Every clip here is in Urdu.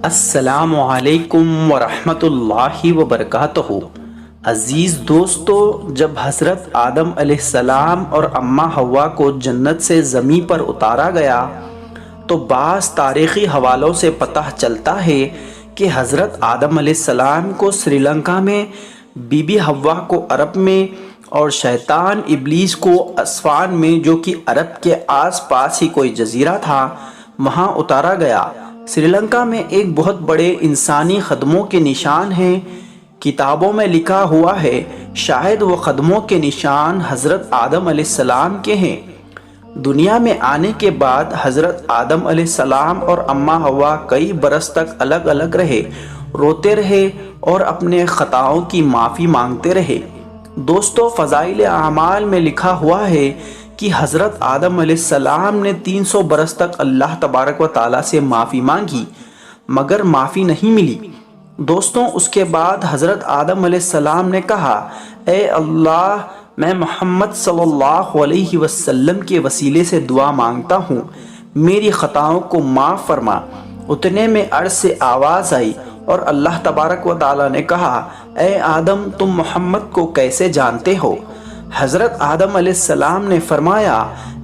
السلام علیکم ورحمۃ اللہ وبرکاتہ۔ عزیز دوستو، جب حضرت آدم علیہ السلام اور اماں حوا کو جنت سے زمین پر اتارا گیا تو بعض تاریخی حوالوں سے پتہ چلتا ہے کہ حضرت آدم علیہ السلام کو سری لنکا میں، بی بی حوا کو عرب میں اور شیطان ابلیس کو اسفان میں، جو کہ عرب کے آس پاس ہی کوئی جزیرہ تھا، وہاں اتارا گیا۔ سری لنکا میں ایک بہت بڑے انسانی قدموں کے نشان ہیں۔ کتابوں میں لکھا ہوا ہے شاید وہ قدموں کے نشان حضرت آدم علیہ السلام کے ہیں۔ دنیا میں آنے کے بعد حضرت آدم علیہ السلام اور اماں حوا کئی برس تک الگ الگ رہے، روتے رہے اور اپنے خطاؤں کی معافی مانگتے رہے۔ دوستو، فضائل اعمال میں لکھا ہوا ہے کہ حضرت آدم علیہ السلام نے 300 برس تک اللہ تبارک و تعالیٰ سے معافی مانگی مگر معافی نہیں ملی۔ دوستوں، اس کے بعد حضرت آدم علیہ السلام نے کہا، اے اللہ، میں محمد صلی اللہ علیہ وسلم کے وسیلے سے دعا مانگتا ہوں، میری خطاؤں کو معاف فرما۔ اتنے میں عرش سے آواز آئی اور اللہ تبارک و تعالیٰ نے کہا، اے آدم، تم محمد کو کیسے جانتے ہو؟ حضرت آدم علیہ السلام نے فرمایا،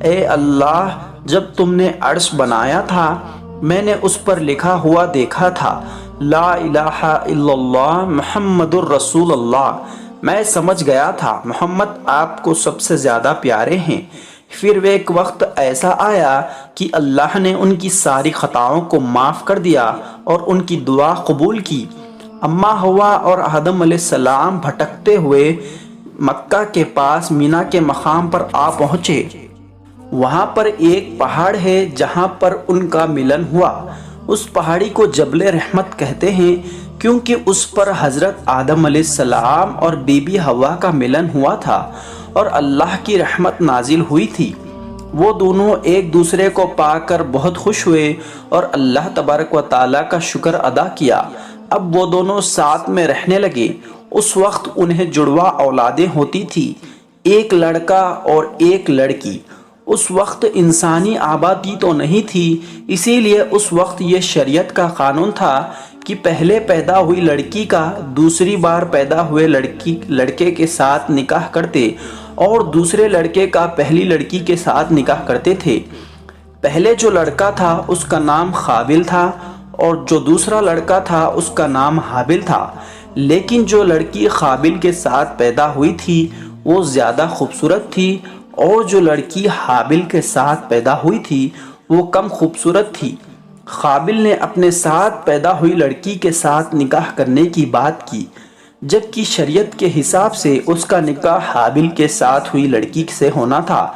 اے اللہ، جب تم نے عرش بنایا تھا میں نے اس پر لکھا ہوا دیکھا تھا، لا الہ الا اللہ محمد الرسول اللہ۔ میں سمجھ گیا تھا محمد آپ کو سب سے زیادہ پیارے ہیں۔ پھر وہ ایک وقت ایسا آیا کہ اللہ نے ان کی ساری خطاؤں کو معاف کر دیا اور ان کی دعا قبول کی۔ اماں حوا اور آدم علیہ السلام بھٹکتے ہوئے مکہ کے پاس مینا کے مقام پر آ پہنچے۔ وہاں پر ایک پہاڑ ہے جہاں پر ان کا ملن ہوا۔ اس پہاڑی کو جبل رحمت کہتے ہیں کیونکہ اس پر حضرت آدم علیہ السلام اور بی بی حوا کا ملن ہوا تھا اور اللہ کی رحمت نازل ہوئی تھی۔ وہ دونوں ایک دوسرے کو پا کر بہت خوش ہوئے اور اللہ تبارک و تعالیٰ کا شکر ادا کیا۔ اب وہ دونوں ساتھ میں رہنے لگے۔ اس وقت انہیں جڑوا اولادیں ہوتی تھی، ایک لڑکا اور ایک لڑکی۔ اس وقت انسانی آبادی تو نہیں تھی، اسی لیے اس وقت یہ شریعت کا قانون تھا کہ پہلے پیدا ہوئی لڑکی کا دوسری بار پیدا ہوئے لڑکے کے ساتھ نکاح کرتے اور دوسرے لڑکے کا پہلی لڑکی کے ساتھ نکاح کرتے تھے۔ پہلے جو لڑکا تھا اس کا نام قابل تھا اور جو دوسرا لڑکا تھا اس کا نام حابل تھا، لیکن جو لڑکی قابل کے ساتھ پیدا ہوئی تھی وہ زیادہ خوبصورت تھی اور جو لڑکی حابل کے ساتھ پیدا ہوئی تھی وہ کم خوبصورت تھی۔ قابل نے اپنے ساتھ پیدا ہوئی لڑکی کے ساتھ نکاح کرنے کی بات کی، جبکہ شریعت کے حساب سے اس کا نکاح حابل کے ساتھ ہوئی لڑکی سے ہونا تھا،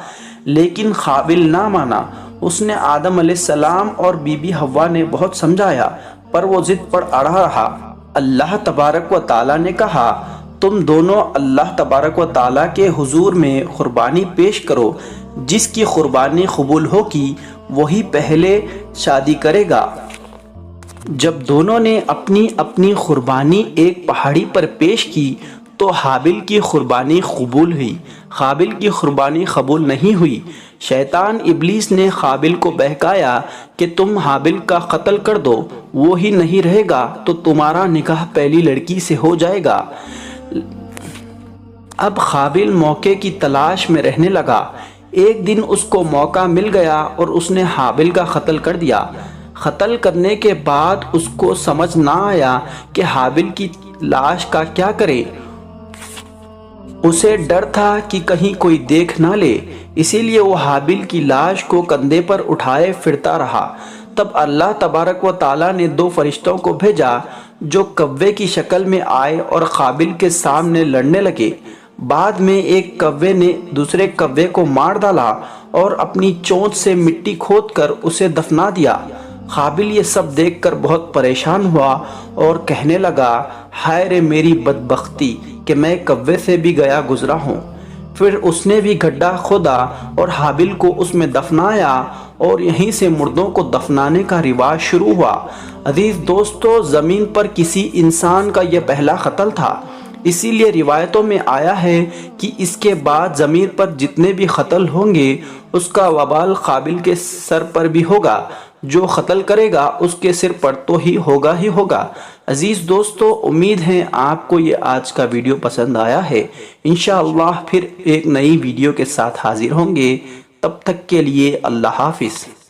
لیکن قابل نہ مانا۔ اس نے آدم علیہ السلام اور بی بی حوا نے بہت سمجھایا پر وہ ضد پر اڑا رہا۔ اللہ تبارک و تعالیٰ نے کہا، تم دونوں اللہ تبارک و تعالیٰ کے حضور میں قربانی پیش کرو، جس کی قربانی قبول ہوگی وہی پہلے شادی کرے گا۔ جب دونوں نے اپنی اپنی قربانی ایک پہاڑی پر پیش کی تو حابل کی قربانی قبول ہوئی، قابل کی قربانی قبول نہیں ہوئی۔ شیطان ابلیس نے قابل کو بہکایا کہ تم حابل کا قتل کر دو، وہی نہیں رہے گا تو تمہارا نکاح پہلی لڑکی سے ہو جائے گا۔ اب قابل موقع کی تلاش میں رہنے لگا۔ ایک دن اس کو موقع مل گیا اور اس نے حابل کا قتل کر دیا۔ قتل کرنے کے بعد اس کو سمجھ نہ آیا کہ حابل کی لاش کا کیا کرے۔ اسے ڈر تھا کہ کہیں کوئی دیکھ نہ لے، اسی لیے وہ حابل کی لاش کو کندھے پر اٹھائے پھرتا رہا۔ تب اللہ تبارک و تعالیٰ نے 2 فرشتوں کو بھیجا جو کوے کی شکل میں آئے اور قابل کے سامنے لڑنے لگے۔ بعد میں ایک کوے نے دوسرے کوے کو مار ڈالا اور اپنی چونچ سے مٹی کھود کر اسے دفنا دیا۔ قابل یہ سب دیکھ کر بہت پریشان ہوا اور کہنے لگا، ہائے رے میری بدبختی کہ میں کوے سے بھی گیا گزرا ہوں۔ پھر اس نے بھی گڈھا کھودا اور حابل کو اس میں دفنایا اور یہیں سے مردوں کو دفنانے کا رواج شروع ہوا۔ عزیز دوستو، زمین پر کسی انسان کا یہ پہلا قتل تھا، اسی لیے روایتوں میں آیا ہے کہ اس کے بعد زمین پر جتنے بھی قتل ہوں گے اس کا وبال قابل کے سر پر بھی ہوگا۔ جو قتل کرے گا اس کے سر پر تو ہی ہوگا۔ عزیز دوستو، امید ہے آپ کو یہ آج کا ویڈیو پسند آیا ہے۔ انشاءاللہ پھر ایک نئی ویڈیو کے ساتھ حاضر ہوں گے، تب تک کے لیے اللہ حافظ۔